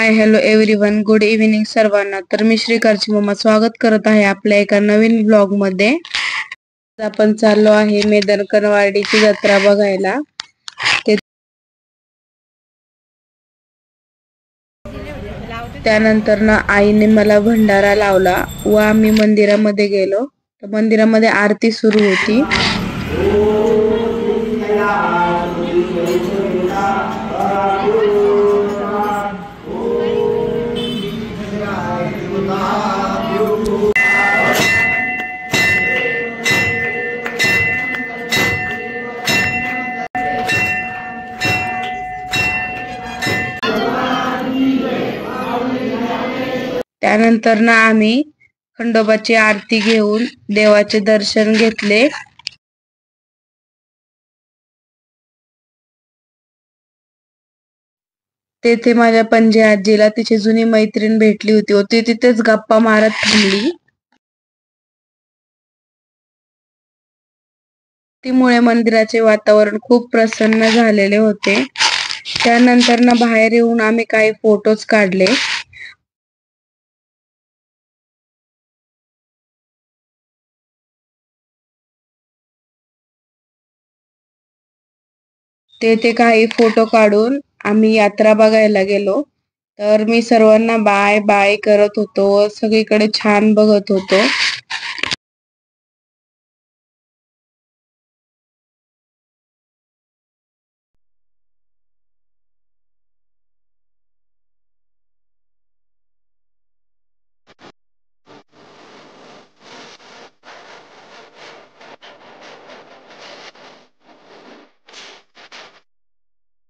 Hi hello everyone, good evening सर्वांना. तर मी श्रीकारची mamma स्वागत करत आहे आपल्या एका नवीन ब्लॉग मध्ये. आपण चाललो आहे मेदनकरवाडीची जत्रा बघायला. त्यानंतर ना आईने मला भंडारा लावला व आम्ही मंदिरामध्ये गेलो. तर मंदिरामध्ये आरती सुरू होती. त्यानंतर ना आम्ही खंडोबाची आरती घेऊन देवाचे दर्शन घेतले. तेथे माझ्या पणजी आजीला तिची जुनी मैत्रीण भेटली होती व ती तिथेच गप्पा मारत थांबली. त्यामुळे मंदिराचे वातावरण खूप प्रसन्न झालेले होते. त्यानंतर ना बाहेर येऊन आम्ही काही फोटोज काढले. तेथे काही फोटो काढून आम्ही यात्रा बघायला गेलो. तर मी सर्वांना बाय बाय करत होतो व सगळीकडे छान बघत होतो.